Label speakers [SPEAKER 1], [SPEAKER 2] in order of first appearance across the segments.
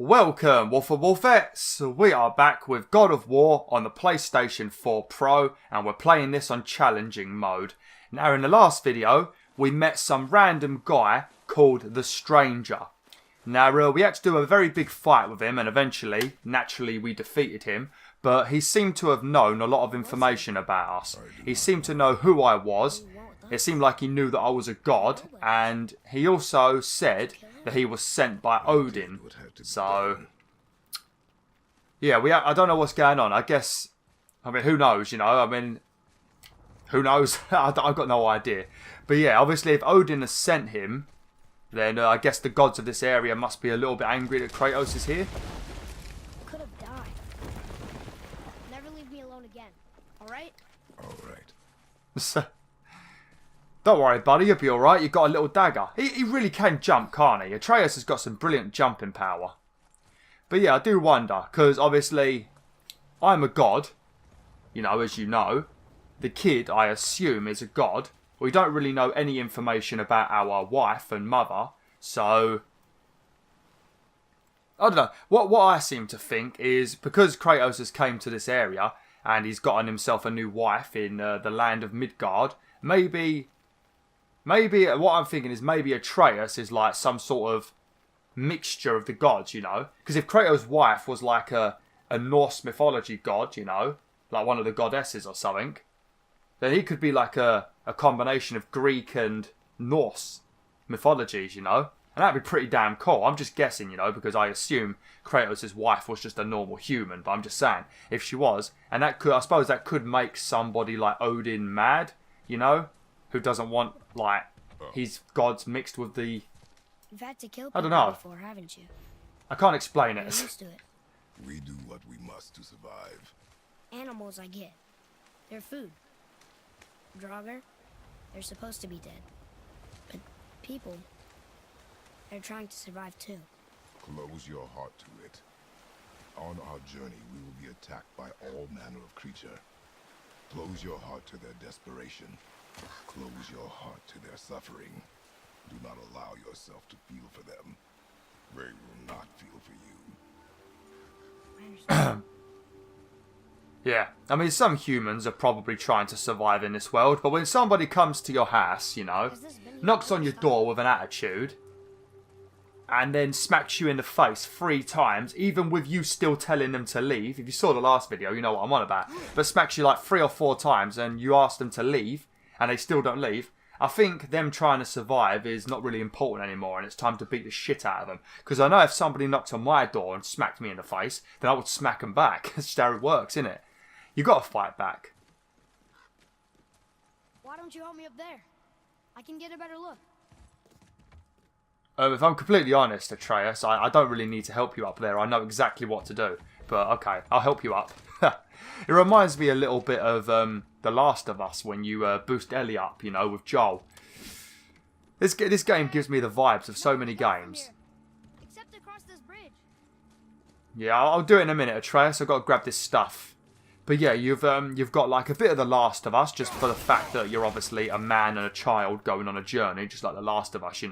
[SPEAKER 1] Welcome, WolfTheWolfettes! We are back with God of War on the PlayStation 4 Pro, and we're playing this on challenging mode. Now, in the last video, we met some random guy called the Stranger. Now, we had to do a very big fight with him, and eventually, naturally, we defeated him. But he seemed to have known a lot of information about us. He seemed to know who I was. It seemed like he knew that I was a god, and he also said that he was sent by Odin. So, yeah, I don't know what's going on. I guess, who knows, who knows? I've got no idea. But yeah, obviously if Odin has sent him, then I guess the gods of this area must be a little bit angry that Kratos is here.
[SPEAKER 2] Could have died. Never leave me alone again, alright?
[SPEAKER 1] Alright. Don't worry, buddy, you'll be alright. You've got a little dagger. He really can jump, can't he? Atreus has got some brilliant jumping power. But yeah, I do wonder, because obviously, I'm a god, as you know. The kid, I assume, is a god. We don't really know any information about our wife and mother, so I don't know. What I seem to think is, because Kratos has came to this area, and he's gotten himself a new wife in the land of Midgard, maybe what I'm thinking is maybe Atreus is like some sort of mixture of the gods, Because if Kratos' wife was like a Norse mythology god, like one of the goddesses or something, then he could be like a combination of Greek and Norse mythologies, And that'd be pretty damn cool. I'm just guessing, because I assume Kratos' wife was just a normal human. But I'm just saying, if she was, and I suppose that could make somebody like Odin mad, who doesn't want, like, his gods mixed with the...
[SPEAKER 2] You've had to kill
[SPEAKER 1] I don't
[SPEAKER 2] people
[SPEAKER 1] know.
[SPEAKER 2] before, haven't you?
[SPEAKER 1] I can't explain
[SPEAKER 2] You're
[SPEAKER 1] it.
[SPEAKER 2] used to it.
[SPEAKER 3] We do what we must to survive.
[SPEAKER 2] Animals I get. They're food. Draugr, they're supposed to be dead. But people, they're trying to survive too.
[SPEAKER 3] Close your heart to it. On our journey, we will be attacked by all manner of creature. Close your heart to their desperation. Close your heart to their suffering. Do not allow yourself to feel for them. They will not feel for you.
[SPEAKER 2] I understand.
[SPEAKER 1] Yeah, some humans are probably trying to survive in this world, but when somebody comes to your house, knocks on your door with an attitude, and then smacks you in the face 3 times, even with you still telling them to leave. If you saw the last video, you know what I'm on about. But smacks you like 3 or 4 times, and you ask them to leave, and they still don't leave. I think them trying to survive is not really important anymore, and it's time to beat the shit out of them. Because I know if somebody knocked on my door and smacked me in the face, then I would smack them back. That's just how it works, isn't it? You got to fight back.
[SPEAKER 2] Why don't you help me up there? I can get a better look.
[SPEAKER 1] If I'm completely honest, Atreus, I don't really need to help you up there. I know exactly what to do. But okay, I'll help you up. It reminds me a little bit of The Last of Us when you boost Ellie up, with Joel. This game gives me the vibes of so many games.
[SPEAKER 2] Except across this bridge.
[SPEAKER 1] Yeah, I'll do it in a minute, Atreus. I've got to grab this stuff. But yeah, you've got like a bit of The Last of Us, just for the fact that you're obviously a man and a child going on a journey, just like The Last of Us,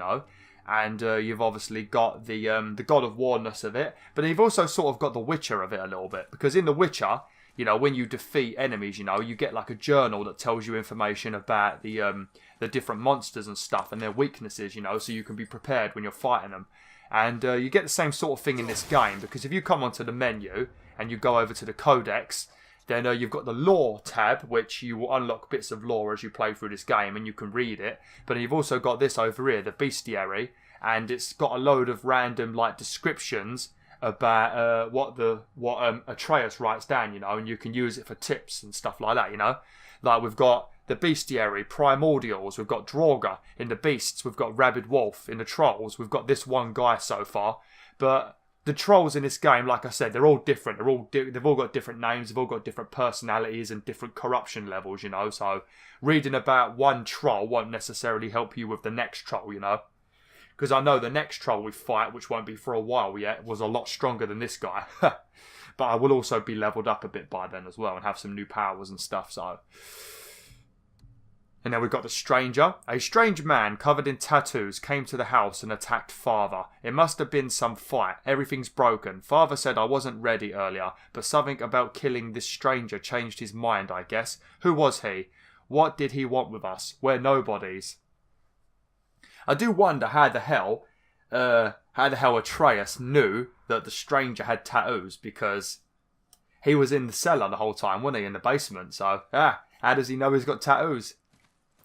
[SPEAKER 1] And you've obviously got the God of War-ness of it, but you've also sort of got the Witcher of it a little bit, because in the Witcher, when you defeat enemies, you get like a journal that tells you information about the different monsters and stuff and their weaknesses, so you can be prepared when you're fighting them. And you get the same sort of thing in this game, because if you come onto the menu and you go over to the Codex, then you've got the lore tab, which you will unlock bits of lore as you play through this game, and you can read it. But you've also got this over here, the bestiary, and it's got a load of random like descriptions about what Atreus writes down, and you can use it for tips and stuff like that, Like we've got the bestiary, primordials, we've got Draugr in the beasts, we've got Rabid Wolf in the trolls, we've got this one guy so far, but the trolls in this game, like I said, they're all different. They've all got different names. They've all got different personalities and different corruption levels, So reading about one troll won't necessarily help you with the next troll, Because I know the next troll we fight, which won't be for a while yet, was a lot stronger than this guy. But I will also be leveled up a bit by then as well and have some new powers and stuff, so... And then we've got the stranger. A strange man covered in tattoos came to the house and attacked father. It must have been some fight. Everything's broken. Father said I wasn't ready earlier, but something about killing this stranger changed his mind, I guess. Who was he? What did he want with us? We're nobodies. I do wonder how the hell Atreus knew that the stranger had tattoos, because he was in the cellar the whole time, wasn't he, in the basement? So, how does he know he's got tattoos?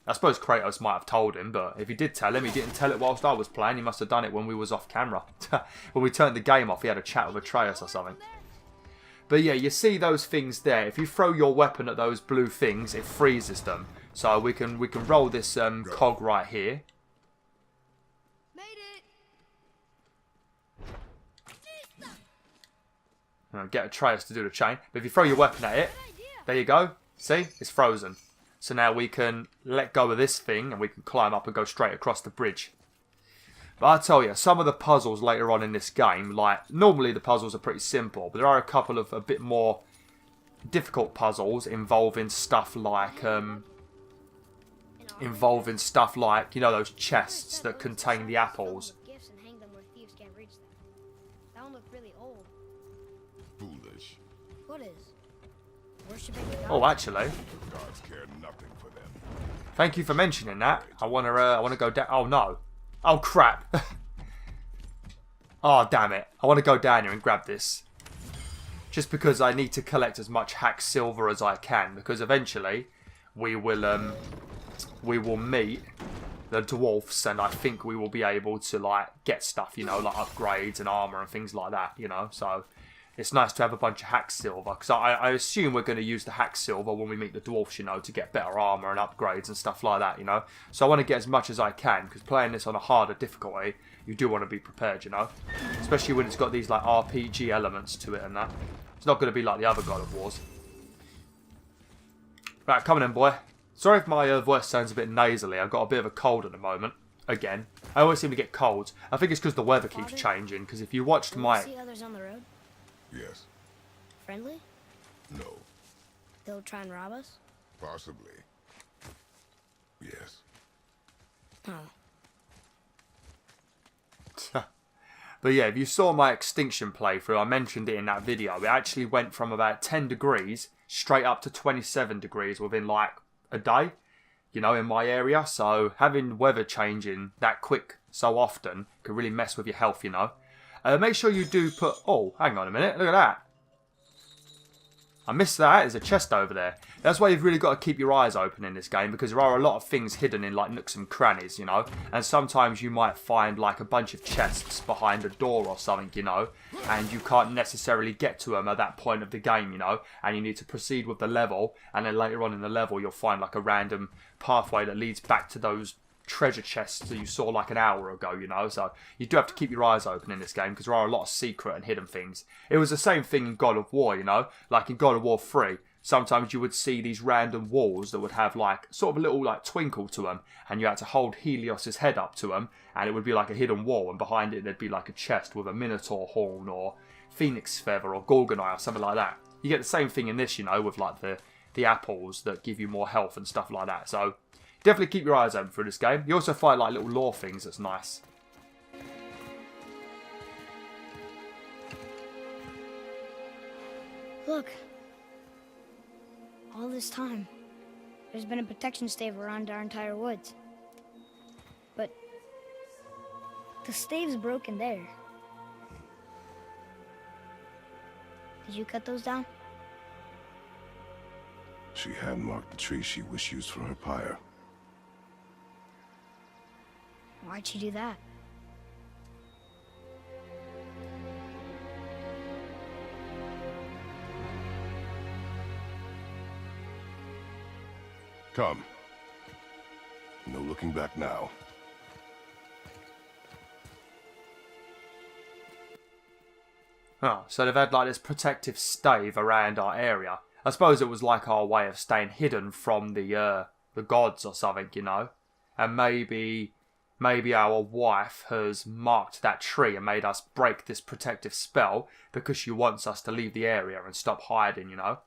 [SPEAKER 1] I suppose Kratos might have told him, but if he did tell him, he didn't tell it whilst I was playing. He must have done it when we was off camera. When we turned the game off, he had a chat with Atreus or something. But yeah, you see those things there. If you throw your weapon at those blue things, it freezes them. So we can roll this cog right here. Get Atreus to do the chain. But if you throw your weapon at it, there you go. See? It's frozen. So now we can let go of this thing and we can climb up and go straight across the bridge. But I tell you, some of the puzzles later on in this game, like, normally the puzzles are pretty simple, but there are a couple of a bit more difficult puzzles involving stuff like, you know, those chests that contain the apples.
[SPEAKER 3] Foolish.
[SPEAKER 2] What is? Worshipping the gods?
[SPEAKER 1] Oh, actually,
[SPEAKER 3] The gods care nothing for them.
[SPEAKER 1] thank you for mentioning that. I wanna go down. Oh no! Oh crap! Oh damn it! I want to go down here and grab this, just because I need to collect as much hack silver as I can. Because eventually, we will meet the dwarfs, and I think we will be able to like get stuff, you know, like upgrades and armor and things like that, you know. So it's nice to have a bunch of hack silver, because I assume we're going to use the hack silver when we meet the dwarfs, you know, to get better armor and upgrades and stuff like that, you know. So I want to get as much as I can, because playing this on a harder difficulty, you do want to be prepared, you know. Especially when it's got these like RPG elements to it and that. It's not going to be like the other God of Wars. Right, coming in, boy. Sorry if my voice sounds a bit nasally. I've got a bit of a cold at the moment. Again. I always seem to get colds. I think it's because the weather keeps changing, because if you watched
[SPEAKER 2] Do
[SPEAKER 1] my...
[SPEAKER 2] you see others on the road?
[SPEAKER 3] Yes.
[SPEAKER 2] Friendly?
[SPEAKER 3] No.
[SPEAKER 2] They'll try and rob us?
[SPEAKER 3] Possibly. Yes.
[SPEAKER 2] Oh.
[SPEAKER 1] But yeah, if you saw my extinction playthrough, I mentioned it in that video. It actually went from about 10 degrees straight up to 27 degrees within like a day, you know, in my area. So having weather changing that quick so often can really mess with your health, you know. Make sure you do put... Oh, hang on a minute. Look at that. I missed that. There's a chest over there. That's why you've really got to keep your eyes open in this game, because there are a lot of things hidden in like nooks and crannies, you know. And sometimes you might find like a bunch of chests behind a door or something, you know. And you can't necessarily get to them at that point of the game, you know. And you need to proceed with the level. And then later on in the level, you'll find like a random pathway that leads back to those treasure chests that you saw like an hour ago, you know. So you do have to keep your eyes open in this game, because there are a lot of secret and hidden things. It was the same thing in God of War, you know. Like in God of War 3, sometimes you would see these random walls that would have like sort of a little like twinkle to them, and you had to hold Helios's head up to them, and it would be like a hidden wall, and behind it there'd be like a chest with a minotaur horn or phoenix feather or gorgon eye or something like that. You get the same thing in this, you know, with like the apples that give you more health and stuff like that. So definitely keep your eyes open for this game. You also find like little lore things that's nice.
[SPEAKER 2] Look. All this time, there's been a protection stave around our entire woods. But the stave's broken there. Did you cut those down?
[SPEAKER 3] She hand marked the tree she wished used for her pyre.
[SPEAKER 2] Why'd she do that?
[SPEAKER 3] Come. No looking back now.
[SPEAKER 1] Oh, so they've had like this protective stave around our area. I suppose it was like our way of staying hidden from the gods or something, you know. And maybe our wife has marked that tree and made us break this protective spell because she wants us to leave the area and stop hiding, you know.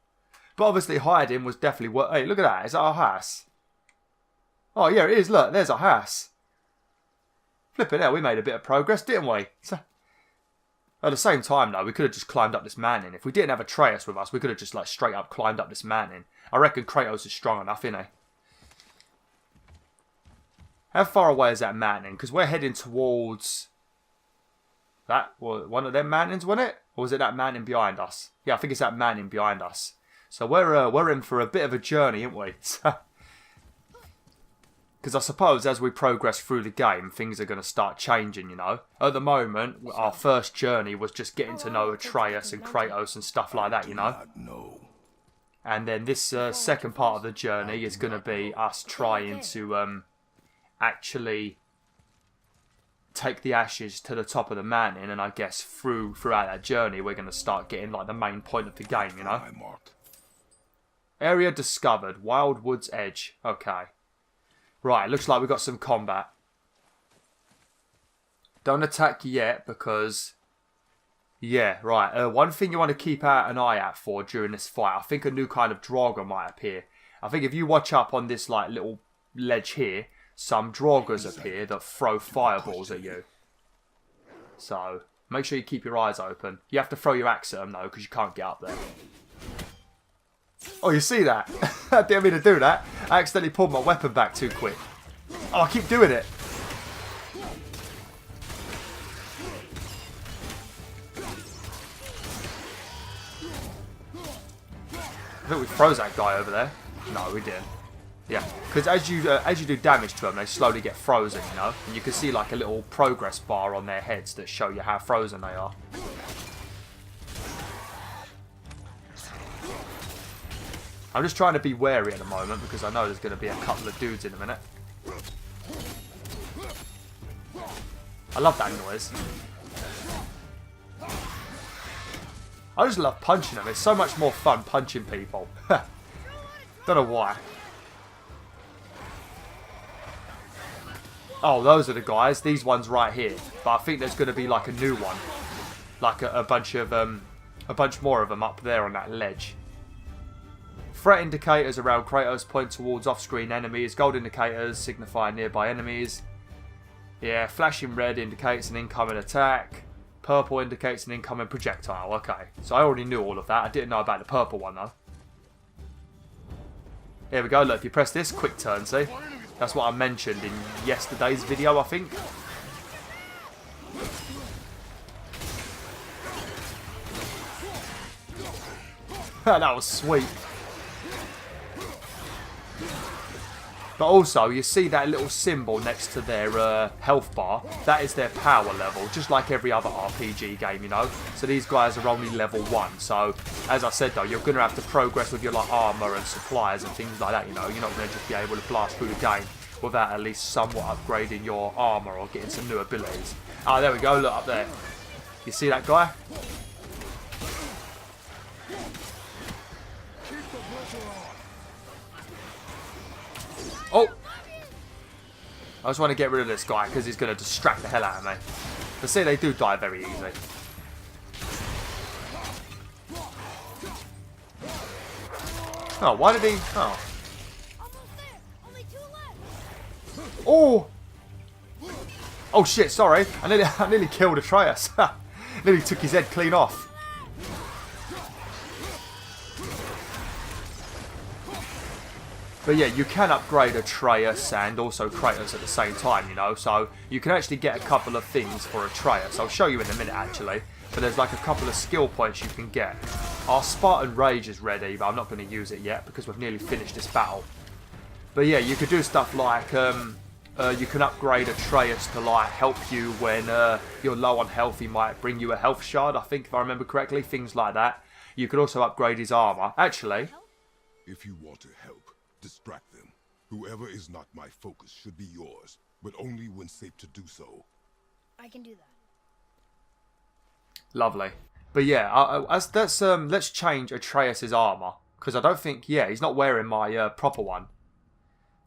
[SPEAKER 1] But obviously hiding was definitely... Hey, look at that. Is that our house? Oh, yeah, it is. Look, there's our house. Flipping hell, we made a bit of progress, didn't we? So, at the same time, though, we could have just climbed up this mountain. If we didn't have Atreus with us, we could have just, like, straight up climbed up this mountain. I reckon Kratos is strong enough, isn't he? How far away is that mountain? Because we're heading towards... that, one of them mountains, wasn't it? Or was it that mountain behind us? Yeah, I think it's that mountain behind us. So we're in for a bit of a journey, aren't we? Because I suppose as we progress through the game, things are going to start changing, you know. At the moment, our first journey was just getting to know Atreus and Kratos and stuff like that, you know. And then this second part of the journey is going to be us trying to actually take the ashes to the top of the mountain. And I guess throughout that journey, we're going to start getting like the main point of the game, you know. Area discovered. Wild Woods Edge. Okay. Right, looks like we've got some combat. Don't attack yet because... yeah, right. One thing you want to keep an eye out for during this fight, I think a new kind of Draugr might appear. I think if you watch up on this like little ledge here, some Draugrs appear that throw fireballs at you. So, make sure you keep your eyes open. You have to throw your axe at them though, because you can't get up there. Oh, you see that? I didn't mean to do that. I accidentally pulled my weapon back too quick. Oh, I keep doing it. I think we froze that guy over there. No, we didn't. Yeah, because as you do damage to them, they slowly get frozen, you know? And you can see like a little progress bar on their heads that show you how frozen they are. I'm just trying to be wary at the moment because I know there's going to be a couple of dudes in a minute. I love that noise. I just love punching them. It's so much more fun punching people. Don't know why. Oh, those are the guys. These ones right here. But I think there's going to be like a new one. Like a bunch more of them up there on that ledge. Threat indicators around Kratos point towards off-screen enemies. Gold indicators signify nearby enemies. Yeah, flashing red indicates an incoming attack. Purple indicates an incoming projectile. Okay, so I already knew all of that. I didn't know about the purple one though. Here we go. Look, if you press this, quick turn, see? That's what I mentioned in yesterday's video, I think. That was sweet. But also, you see that little symbol next to their health bar? That is their power level, just like every other RPG game, you know? So these guys are only level 1. So, as I said though, you're going to have to progress with your like armour and supplies and things like that, you know? You're not going to just be able to blast through the game without at least somewhat upgrading your armour or getting some new abilities. Ah, there we go, look up there. You see that guy? Oh! I just want to get rid of this guy because he's going to distract the hell out of me. But see, they do die very easily. Oh, why did he... oh. Oh! Oh shit, sorry. I nearly killed Atreus. Nearly took his head clean off. But yeah, you can upgrade Atreus and also Kratos at the same time, you know. So you can actually get a couple of things for Atreus. I'll show you in a minute, actually. But there's like a couple of skill points you can get. Our Spartan Rage is ready, but I'm not going to use it yet because we've nearly finished this battle. But yeah, you could do stuff like... you can upgrade Atreus to like help you when you're low on health. He might bring you a health shard, I think, if I remember correctly. Things like that. You could also upgrade his armor. Actually...
[SPEAKER 3] if you want to help, distract them. Whoever is not my focus should be yours, but only when safe to do so.
[SPEAKER 2] I can do that.
[SPEAKER 1] Lovely. But yeah, let's change Atreus's armor. Because I don't think... yeah, he's not wearing my proper one.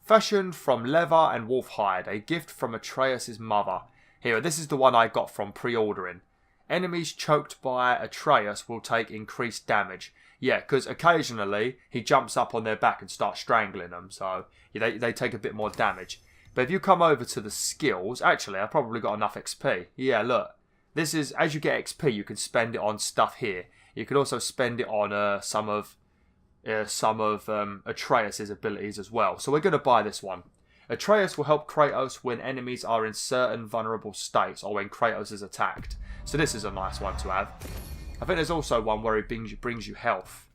[SPEAKER 1] Fashioned from leather and wolf hide. A gift from Atreus's mother. Here, this is the one I got from pre-ordering. Enemies choked by Atreus will take increased damage. Yeah, because occasionally he jumps up on their back and starts strangling them, so they take a bit more damage. But if you come over to the skills, actually, I've probably got enough XP. Yeah, look. This is, as you get XP, you can spend it on stuff here. You can also spend it on some of Atreus' abilities as well. So we're going to buy this one. Atreus will help Kratos when enemies are in certain vulnerable states or when Kratos is attacked. So this is a nice one to have. I think there's also one where he brings you health.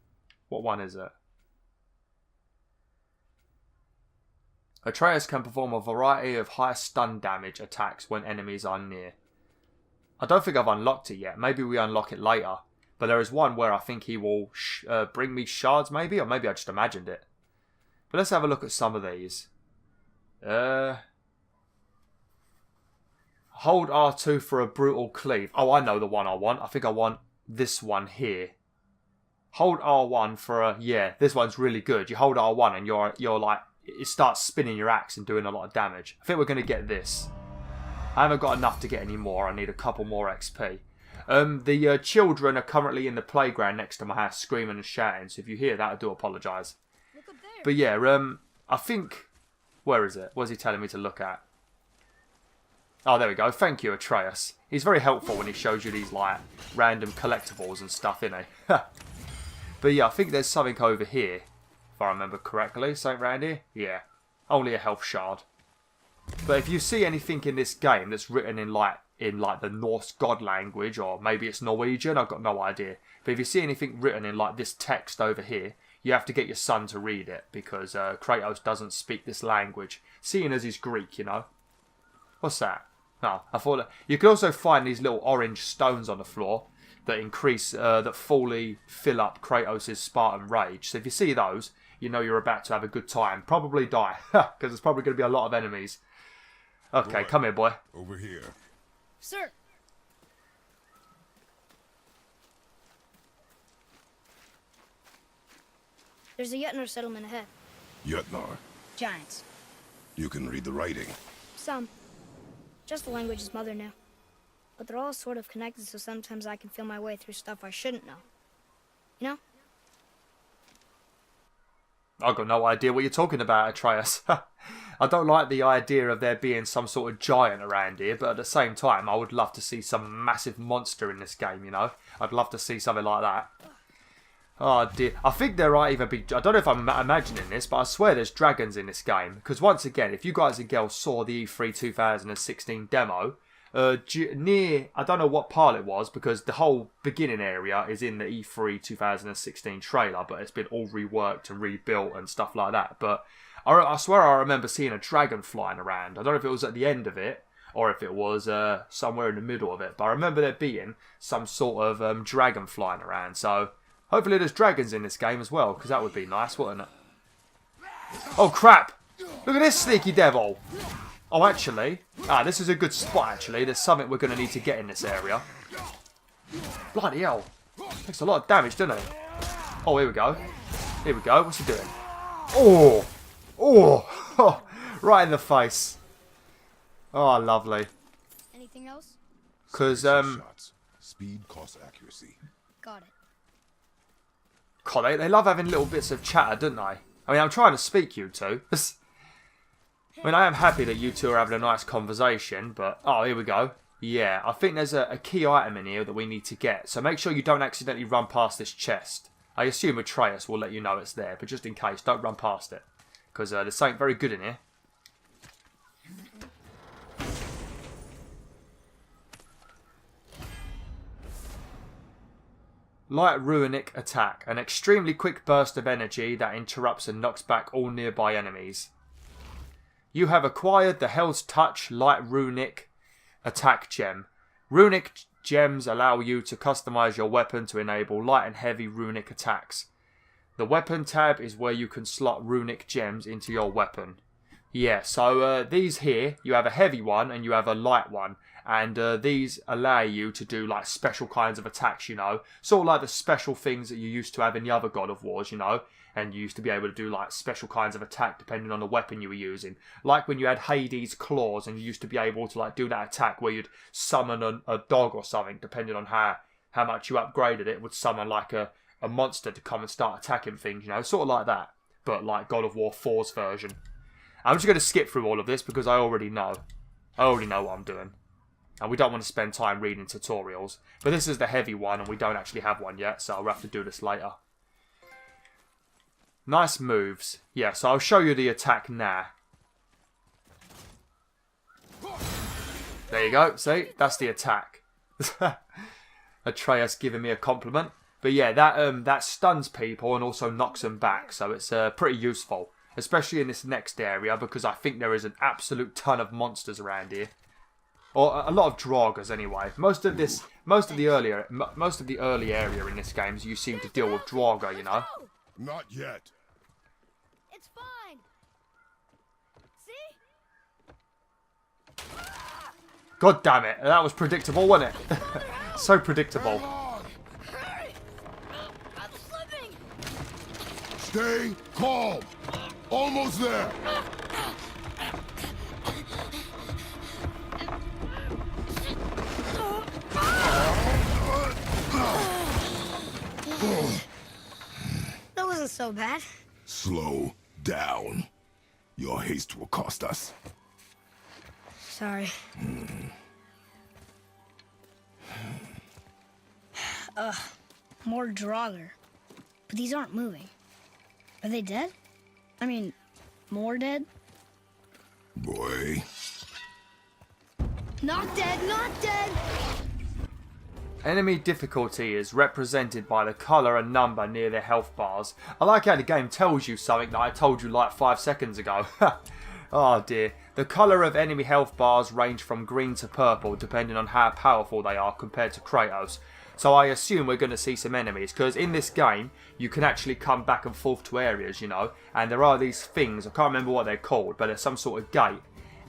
[SPEAKER 1] What one is it? Atreus can perform a variety of high stun damage attacks when enemies are near. I don't think I've unlocked it yet. Maybe we unlock it later. But there is one where I think he will bring me shards maybe. Or maybe I just imagined it. But let's have a look at some of these. Hold R2 for a brutal cleave. Oh, I know the one I want. I think I want this one here. Hold R1 for a... Yeah, this one's really good. You hold R1 and you're like... It starts spinning your axe and doing a lot of damage. I think we're going to get this. I haven't got enough to get any more. I need a couple more XP. The children are currently in the playground next to my house screaming and shouting. So if you hear that, I do apologise. But yeah, I think... Where is it? What's he telling me to look at? Oh, there we go. Thank you, Atreus. He's very helpful when he shows you these, like, random collectibles and stuff, isn't he? But yeah, I think there's something over here. If I remember correctly. Something around here? Yeah. Only a health shard. But if you see anything in this game that's written in like the Norse god language, or maybe it's Norwegian, I've got no idea. But if you see anything written in like this text over here, you have to get your son to read it, because Kratos doesn't speak this language, seeing as he's Greek, you know. What's that? No, I thought that you could also find these little orange stones on the floor that increase, that fully fill up Kratos' Spartan rage. So if you see those, you know you're about to have a good time. Probably die, because there's probably going to be a lot of enemies. Okay, come here, boy.
[SPEAKER 3] Over here.
[SPEAKER 2] Sir! There's a Jötnar settlement ahead.
[SPEAKER 3] Jötnar.
[SPEAKER 2] Giants.
[SPEAKER 3] You can read the writing.
[SPEAKER 2] Some. Just the language his mother knew. But they're all sort of connected, so sometimes I can feel my way through stuff I shouldn't know. You know?
[SPEAKER 1] I've got no idea what you're talking about, Atreus. I don't like the idea of there being some sort of giant around here, but at the same time, I would love to see some massive monster in this game, you know? I'd love to see something like that. Oh dear. I think there might even be... I don't know if I'm imagining this, but I swear there's dragons in this game. Because once again, if you guys and girls saw the E3 2016 demo, near... I don't know what part it was, because the whole beginning area is in the E3 2016 trailer, but it's been all reworked and rebuilt and stuff like that. But I swear I remember seeing a dragon flying around. I don't know if it was at the end of it, or if it was somewhere in the middle of it. But I remember there being some sort of dragon flying around, so... Hopefully there's dragons in this game as well, because that would be nice, wouldn't it? Oh, crap! Look at this sneaky devil! Oh, actually... this is a good spot, actually. There's something we're going to need to get in this area. Bloody hell. Takes a lot of damage, doesn't it? Oh, here we go. Here we go. What's he doing? Oh! Oh! Right in the face. Oh, lovely.
[SPEAKER 2] Anything else?
[SPEAKER 1] Because,
[SPEAKER 3] Shots. Speed costs accuracy.
[SPEAKER 2] Got it.
[SPEAKER 1] God, they love having little bits of chatter, don't they? I mean, I'm trying to speak, you two. I mean, I am happy that you two are having a nice conversation, but... Oh, here we go. Yeah, I think there's a key item in here that we need to get. So make sure you don't accidentally run past this chest. I assume Atreus will let you know it's there, but just in case, don't run past it. Because there's something very good in here. Light Runic Attack. An extremely quick burst of energy that interrupts and knocks back all nearby enemies. You have acquired the Hell's Touch Light Runic Attack Gem. Runic gems allow you to customize your weapon to enable light and heavy runic attacks. The weapon tab is where you can slot runic gems into your weapon. Yeah, so these here, you have a heavy one and you have a light one. And these allow you to do like special kinds of attacks, you know. Sort of like the special things that you used to have in the other God of Wars, you know. And you used to be able to do like special kinds of attack depending on the weapon you were using. Like when you had Hades' claws and you used to be able to like do that attack where you'd summon a dog or something depending on how much you upgraded it. It would summon like a a monster to come and start attacking things, you know, sort of like that, but like God of War 4's version. I'm just going to skip through all of this because I already know what I'm doing. And we don't want to spend time reading tutorials. But this is the heavy one and we don't actually have one yet, so I'll have to do this later. Nice moves. Yeah, so I'll show you the attack now. There you go, see? That's the attack. Atreus giving me a compliment. But yeah, that stuns people and also knocks them back, so it's pretty useful. Especially in this next area, because I think there is an absolute ton of monsters around here. Or a lot of Draugrs anyway. Most of the early area in this game, you seem to deal with Draugr, you know.
[SPEAKER 3] Not yet.
[SPEAKER 2] It's fine. See?
[SPEAKER 1] God damn it, that was predictable, wasn't it? So predictable.
[SPEAKER 2] Hurry! I'm slipping.
[SPEAKER 3] Stay calm. Almost there.
[SPEAKER 2] That wasn't so bad.
[SPEAKER 3] Slow down. Your haste will cost us.
[SPEAKER 2] Sorry. More Draugr. But these aren't moving. Are they dead? I mean, more dead?
[SPEAKER 3] Boy.
[SPEAKER 2] Not dead, not dead!
[SPEAKER 1] Enemy difficulty is represented by the colour and number near the health bars. I like how the game tells you something that I told you like 5 seconds ago. Oh dear. The colour of enemy health bars range from green to purple depending on how powerful they are compared to Kratos. So I assume we're going to see some enemies, because in this game you can actually come back and forth to areas, you know, and there are these things, I can't remember what they're called, but there's some sort of gate,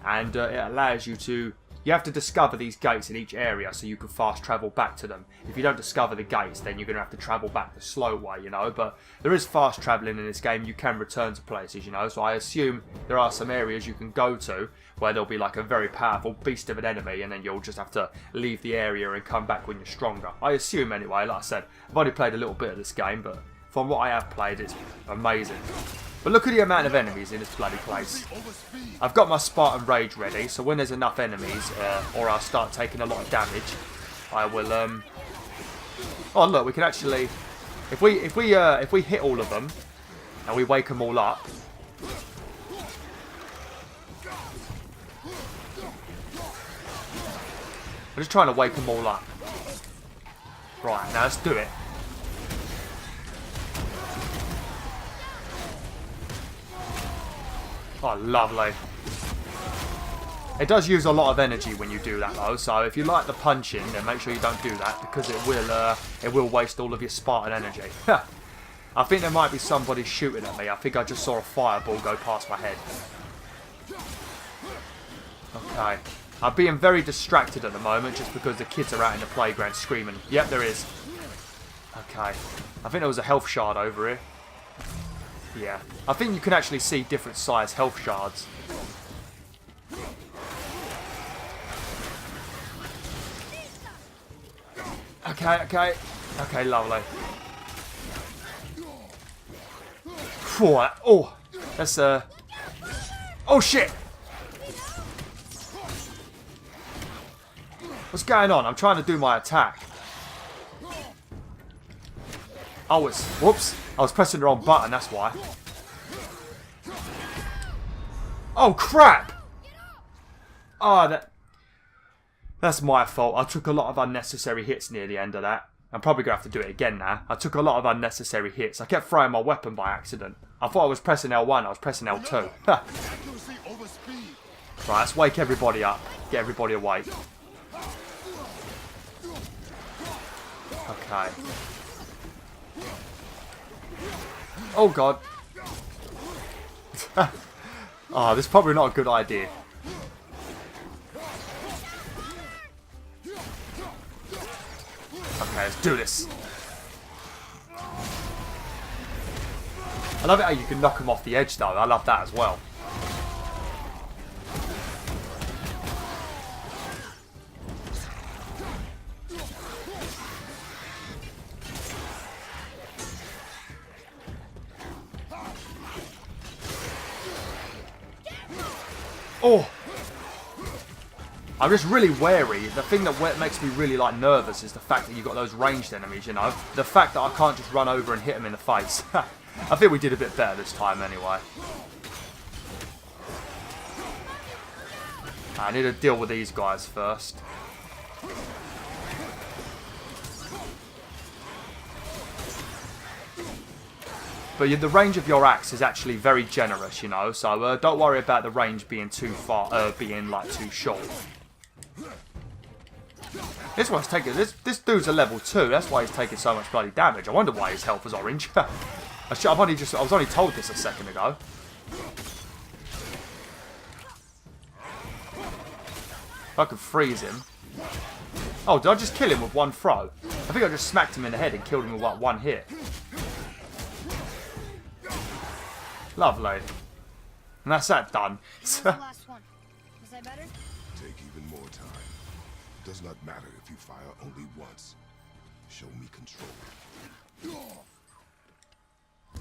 [SPEAKER 1] and it allows you to, you have to discover these gates in each area so you can fast travel back to them. If you don't discover the gates, then you're going to have to travel back the slow way, you know, but there is fast travelling in this game, you can return to places, you know, so I assume there are some areas you can go to where there'll be like a very powerful beast of an enemy, and then you'll just have to leave the area and come back when you're stronger. I assume anyway, like I said, I've only played a little bit of this game, but from what I have played, it's amazing. But look at the amount of enemies in this bloody place. I've got my Spartan Rage ready, so when there's enough enemies, or I'll start taking a lot of damage, I will, Oh look, we can actually, if we hit all of them, and we wake them all up, I'm just trying to wake them all up. Right, now let's do it. Oh, lovely. It does use a lot of energy when you do that though, so if you like the punching, then make sure you don't do that, because it will waste all of your Spartan energy. I think there might be somebody shooting at me. I think I just saw a fireball go past my head. Okay. I'm being very distracted at the moment just because the kids are out in the playground screaming. Yep, there is. Okay. I think there was a health shard over here. Yeah. I think you can actually see different size health shards. Okay, okay. Okay, lovely. Oh, that's oh shit! What's going on? I'm trying to do my attack. Whoops. I was pressing the wrong button, that's why. Oh, crap! Oh, that's my fault. I took a lot of unnecessary hits near the end of that. I'm probably going to have to do it again now. I took a lot of unnecessary hits. I kept throwing my weapon by accident. I thought I was pressing L1, I was pressing L2. Right, let's wake everybody up. Get everybody awake. Okay. Oh god. Oh, this is probably not a good idea. Okay, let's do this. I love it how you can knock them off the edge though. I love that as well. Oh! I'm just really wary. The thing that makes me really like nervous is the fact that you've got those ranged enemies, you know. The fact that I can't just run over and hit them in the face. I think we did a bit better this time anyway. I need to deal with these guys first. But the range of your axe is actually very generous, you know. So don't worry about the range being too far, being like too short. This one's taking this dude's a level 2. That's why he's taking so much bloody damage. I wonder why his health was orange. I was only told this a second ago. If I could freeze him. Oh, did I just kill him with one throw? I think I just smacked him in the head and killed him with like one hit. Lovely. And that's that done.
[SPEAKER 2] That was the last one. Was I better?
[SPEAKER 3] Take even more time. It does not matter if you fire only once. Show me control.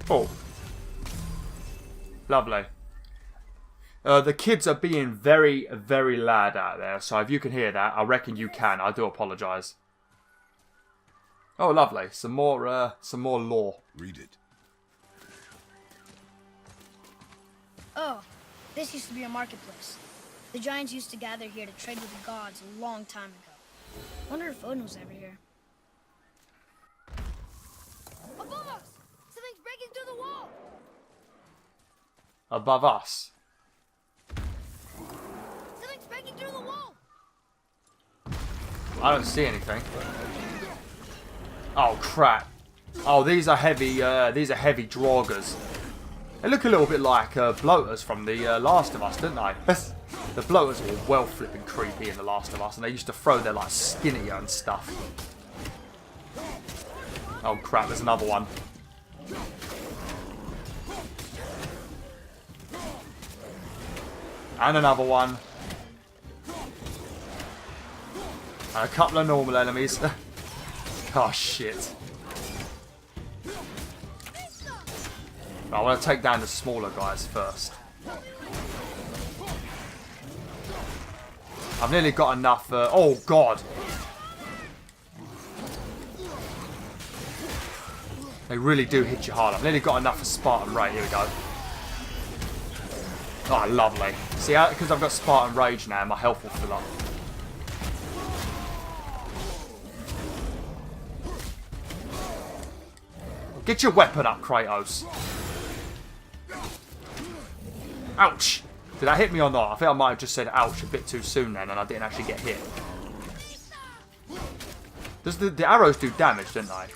[SPEAKER 1] Oh. Lovely. The kids are being very, very loud out there. So if you can hear that, I reckon you can. I do apologise. Oh, lovely. Some more lore.
[SPEAKER 3] Read it.
[SPEAKER 2] Oh, this used to be a marketplace. The giants used to gather here to trade with the gods a long time ago. Wonder if Odin was ever here. Above us! Something's breaking through the wall!
[SPEAKER 1] Above us.
[SPEAKER 2] Something's breaking through the wall!
[SPEAKER 1] I don't see anything. Oh crap! Oh, these are heavy draugrs. They look a little bit like bloaters from the Last of Us, don't they? The bloaters were well flipping creepy in the Last of Us, and they used to throw their like skin at you and stuff. Oh crap! There's another one. And another one. And a couple of normal enemies. Oh shit. I want to take down the smaller guys first. I've nearly got enough. Oh god. They really do hit you hard. I've nearly got enough for Spartan Rage. Here we go. Oh, lovely. See, because I've got Spartan Rage now, my health will fill up. Get your weapon up, Kratos. Ouch! Did that hit me or not? I think I might have just said ouch a bit too soon then, and I didn't actually get hit. Does the arrows do damage, don't they?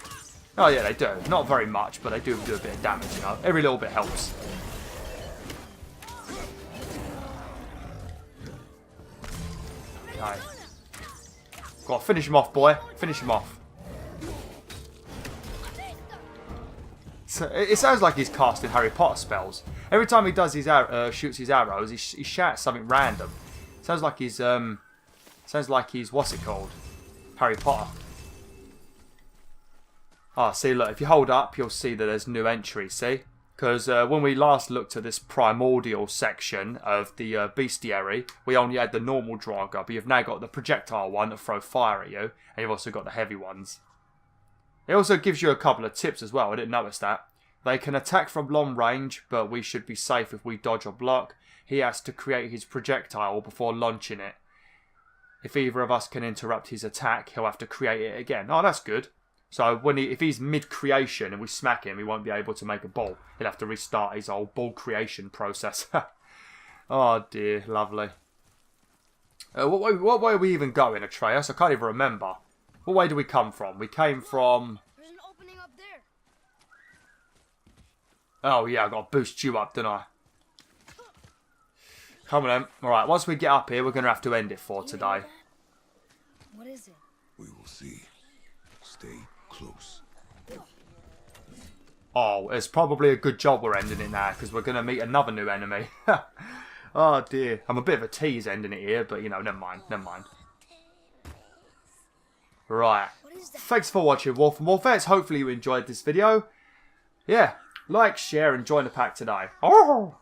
[SPEAKER 1] Oh yeah, they do. Not very much, but they do a bit of damage, you know. Every little bit helps. Okay. Go on, finish him off, boy. Finish him off. So, it sounds like he's casting Harry Potter spells. Every time he does his shoots his arrows, he shouts something random. Sounds like he's what's it called? Harry Potter. Ah, see, look, if you hold up, you'll see that there's new entries, see? Because when we last looked at this primordial section of the bestiary, we only had the normal Draugr, but you've now got the projectile one that throw fire at you, and you've also got the heavy ones. It also gives you a couple of tips as well, I didn't notice that. They can attack from long range, but we should be safe if we dodge or block. He has to create his projectile before launching it. If either of us can interrupt his attack, he'll have to create it again. Oh, that's good. So if he's mid-creation and we smack him, he won't be able to make a ball. He'll have to restart his old ball creation process. Oh dear, lovely. What way are we even going, Atreus? I can't even remember. What way do we come from? We came from...
[SPEAKER 2] There's an opening up there.
[SPEAKER 1] Oh yeah, I've got to boost you up, don't I? Come on then. Alright, once we get up here, we're going to have to end it for today.
[SPEAKER 2] What is it?
[SPEAKER 3] We will see. Stay close.
[SPEAKER 1] Oh, it's probably a good job we're ending it now, because we're going to meet another new enemy. Oh dear. I'm a bit of a tease ending it here, but you know, never mind, never mind. Right. Thanks for watching, Wolf and Wolfettes. Hopefully you enjoyed this video. Yeah. Like, share, and join the pack today. Oh!